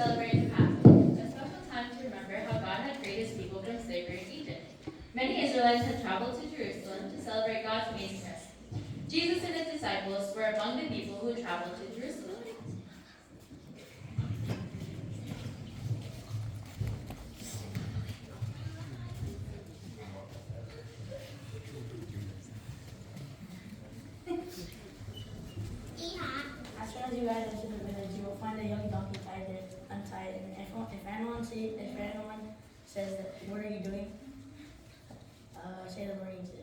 celebrated Passover, a special time to remember how God had freed his people from slavery in Egypt. Many Israelites had traveled to Jerusalem to celebrate God's amazing rescue. Jesus and his disciples were among the people who traveled to Jerusalem. As soon as you guys enter the village, you will find a young donkey untied. And if anyone says that, what are you doing? Say the Lord needs it.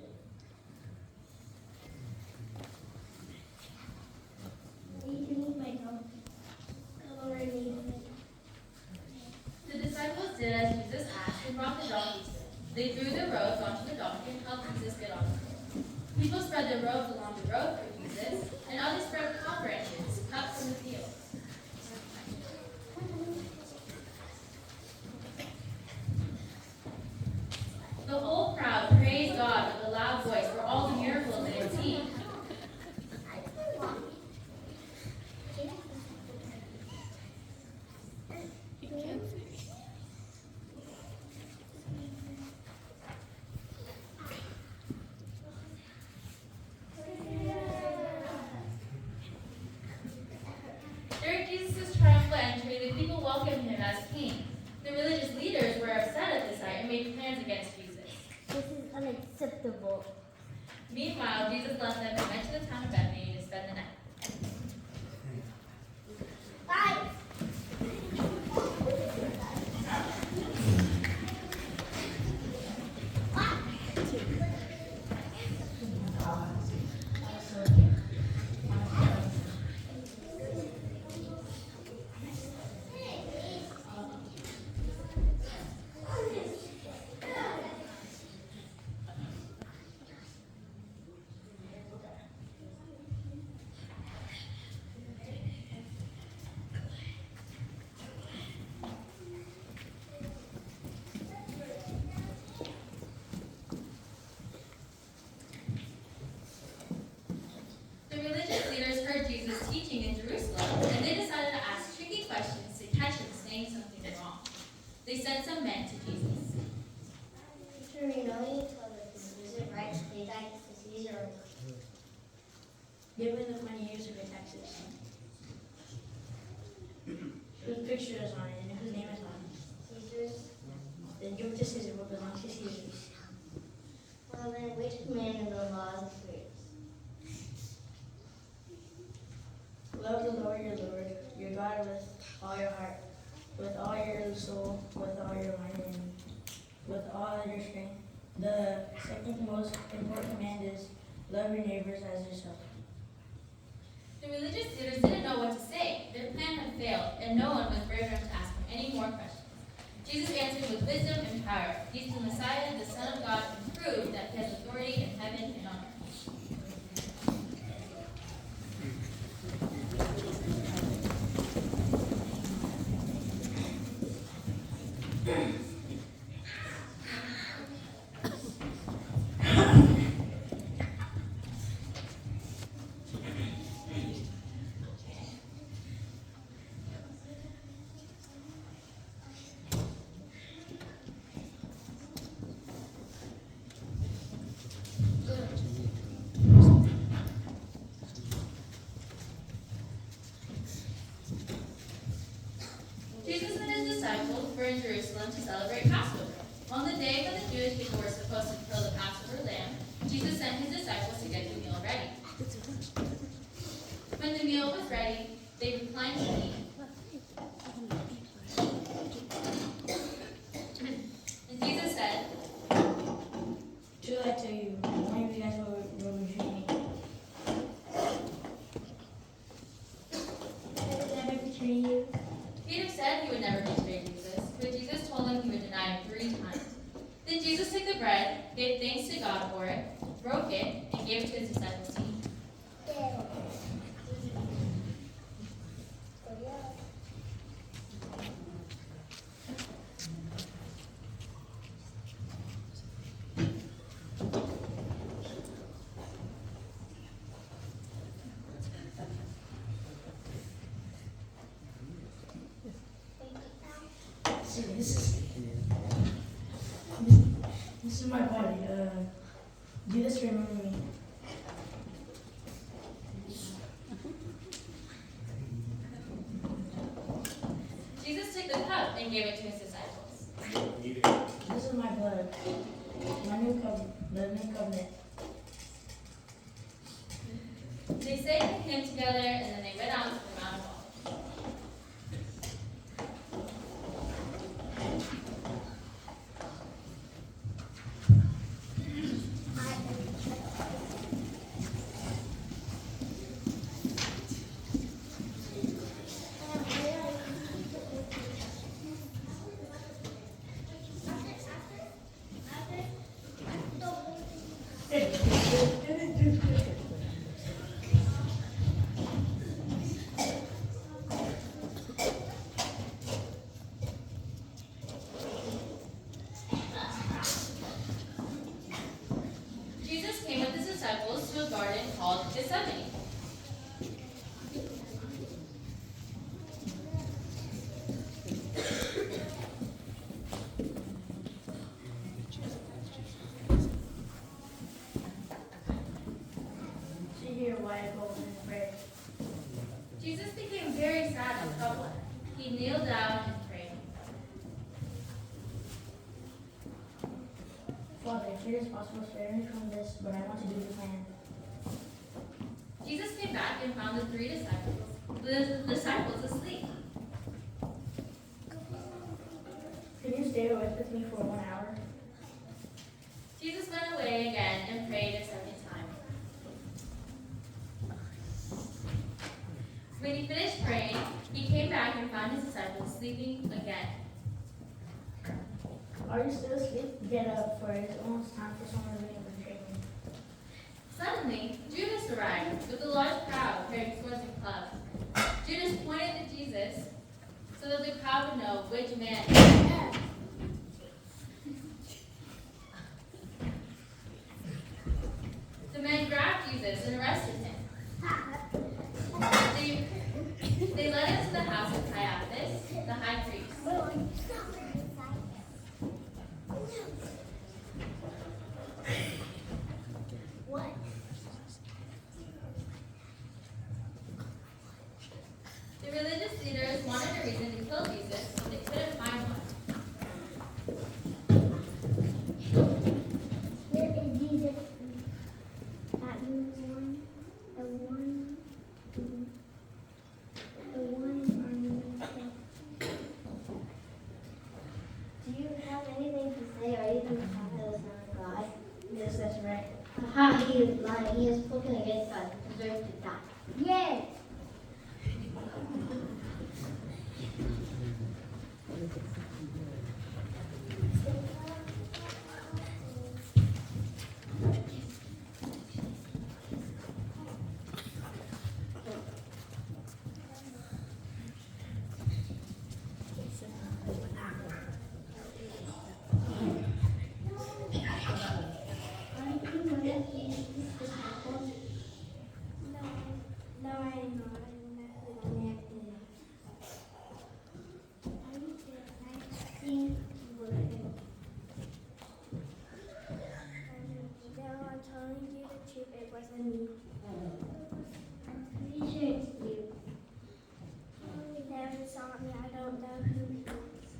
The disciples did as Jesus asked and brought the donkey to him. They threw their robes onto the donkey and helped Jesus get on the road. People spread their robes along the road for Jesus, and others spread palm branches cut from the field. The whole crowd praised God with a loud voice for all the miracles they had seen. During Jesus' triumphal entry, the people welcomed him as king. The religious leaders were upset at the sight and made plans against Jesus. This is unacceptable. Meanwhile, Jesus left them and went to the town of Bethany to spend the night. Bye. The religious leaders heard Jesus teaching in Jerusalem, and they decided to ask tricky questions to catch him saying something wrong. They sent some men to Jesus. Teacher, you know you told us, is it right to pay taxes to Caesar or not? Give me the money used to pay taxes. Whose picture is on it and whose name is on it? Caesar's? Then give it to Caesar what belongs to Caesar's. Well then, which command of the laws is greatest? Love the Lord your God with all your heart, with all your soul, with all your mind, and with all your strength. The second most important command is love your neighbors as yourself. The religious leaders didn't know what to say. Their plan had failed, and no one was brave enough to ask him any more questions. Jesus answered with wisdom and power. He's the Messiah, the Son of God, and proved that he has authority in heaven and on earth. Jesus and his disciples were in Jerusalem to celebrate Passover. On the day when the Jewish people were supposed to kill the Passover lamb, Jesus sent his disciples to get the meal ready. When the meal was ready, they reclined to eat. And Jesus said, Truly I tell you, one of you guys will betray me. I would never betray you. Peter said he would never betray Jesus, but Jesus told him he would deny him 3 times. Then Jesus took the bread, gave thanks to God for it, broke it, and gave it to his disciples to eat. This is my body. Do this to remember me. Jesus took the cup and gave it to his disciples. This is my blood. My new covenant. The new covenant. They sang the hymn together, and then they went out to the Mount of Olives. Jesus came with his disciples to a garden called Gethsemane. See here why I go and pray. Jesus became very sad and troubled. He kneeled down and prayed. Father, if it is possible, spare me from this, but I want to do the plan. Jesus came back and found the disciples asleep. Can you stay awake with me for 1 hour? Jesus went away again and prayed a second time. When he finished praying, he came back and found his disciples sleeping again. Are you still asleep? Get up, for it is almost time for someone to leave and betray me. Suddenly, Judas arrived with a large crowd carrying swords and clubs. Judas pointed to Jesus so that the crowd would know which man he was. The men grabbed Jesus and arrested him. They led him to the house of Caiaphas, the high priest. What? The religious leaders wanted a reason to kill Jesus, but they couldn't find one. Where is Jesus? That one, the one Do you have anything to say or even have the Son of God? Yes, that's right. Aha, he is lying. He has spoken against God. Deserves to die. Yes. It wasn't me. I'm pretty sure it's you. You never saw me. I don't know who it is.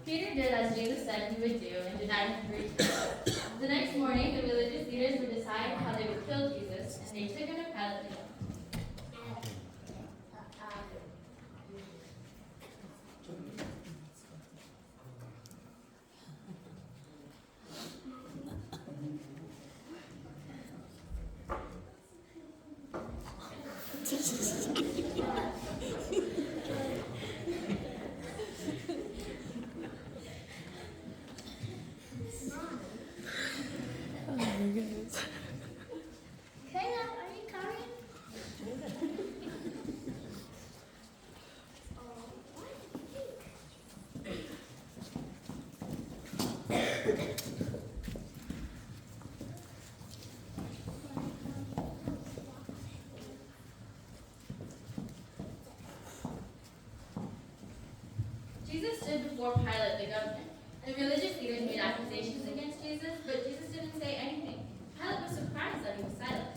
Peter did as Jesus said he would do and denied him 3 times. The next morning, the religious leaders would decide how they would kill Jesus, and they took him to Pilate. Caleb, are you coming? before Pilate, the governor. The religious leaders made accusations against Jesus, but Jesus didn't say anything. Pilate was surprised that he was silent.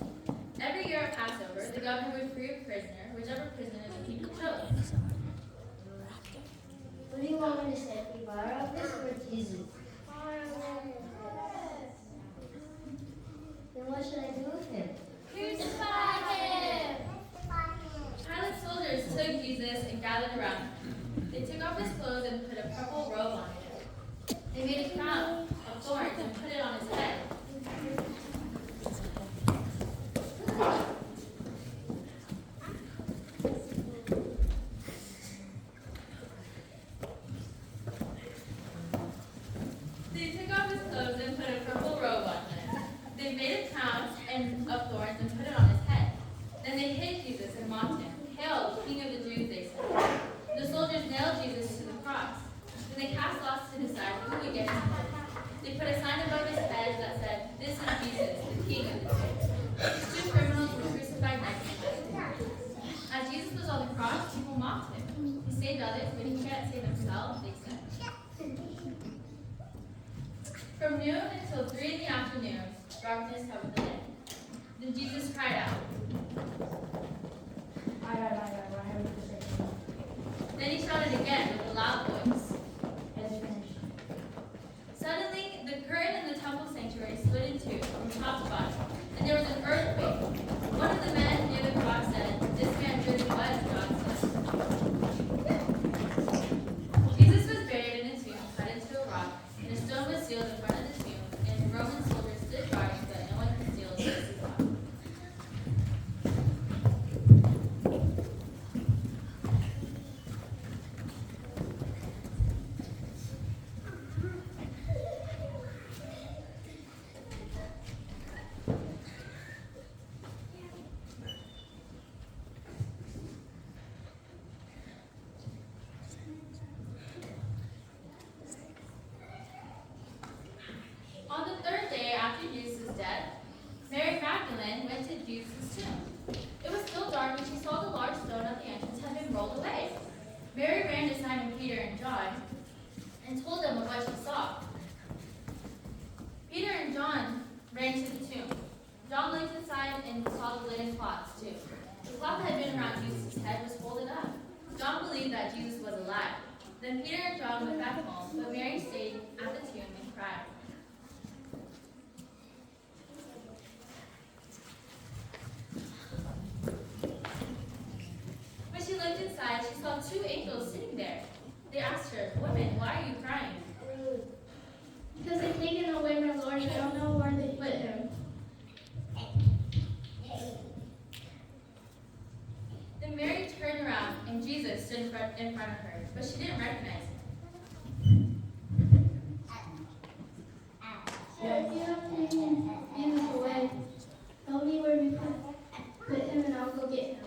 Every year at Passover, the governor would free a prisoner, whichever prisoner the people chose. What do you want me to say? Barabbas or Jesus? Then what should I do with him? Crucify him! Pilate's soldiers took Jesus and gathered around him. They took off his clothes and put a purple robe on him. They made a crown of thorns and put it on his head. They took off his clothes and put a purple robe on him. They made a crown of thorns and put it on his head. Then they hit Jesus and mocked him. "Hail, King of the Jews," they said. The soldiers nailed Jesus to the cross. Then they cast lots to decide who would get his head. They put a sign above his head that said, "This is Jesus, the King of the Jews." Two criminals were crucified next to him. As Jesus was on the cross, people mocked him. He saved others, but he can't save himself, they said. From noon until 3 in the afternoon, darkness covered the land. Then Jesus cried out. I have to say. Then he shouted again with a loud voice. It's finished. Suddenly, the curtain in the temple sanctuary split in two, from top to bottom, and there was an earthquake. One of the men near the cross said, "This man really was God's son." Jesus was buried in a tomb cut into a rock, and a stone was sealed in front of the tomb, and Roman soldiers stood guard so that no one could steal Jesus' body. On the third day after Jesus' death, Mary Magdalene went to Jesus' tomb. It was still dark when she saw the large stone at the entrance had been rolled away. Mary ran to Simon Peter and John and told them of what she saw. Peter and John ran to the tomb. John looked inside and saw the linen cloths too. The cloth that had been around Jesus' head was folded up. John believed that Jesus was alive. Then Peter and John went back home, but Mary stayed at the tomb and cried. When she looked inside, she saw two angels sitting there. They asked her, "Woman, why are you crying?" Because they've taken away my Lord, I don't know where they put him. Then Mary turned around, and Jesus stood in front of her, but she didn't recognize him. If you have taken Jesus away, tell me where we put him and I'll go get him.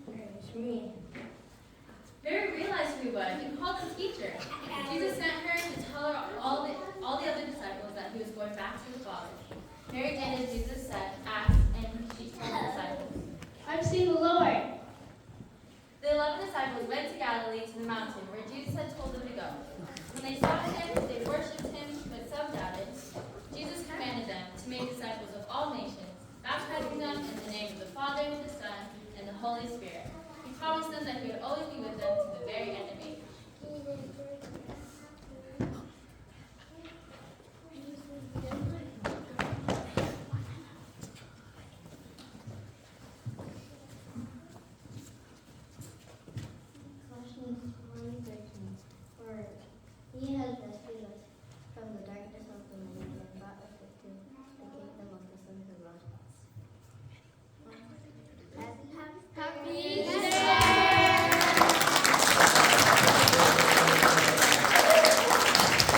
It's me. Mary realized who he was and called him teacher. Jesus sent her to tell her all the other disciples that he was going back to the Father. Mary did as Jesus said, asked, and she told the disciples. I've seen the Lord. The 11 disciples went to Galilee to the mountain where Jesus had told them to go. When they saw him, they worshipped him, but some doubted. Jesus commanded them to make disciples of all nations, baptizing them in the name of the Father, the Son, and the Holy Spirit. He promised them that he would always be with them to the very end of age.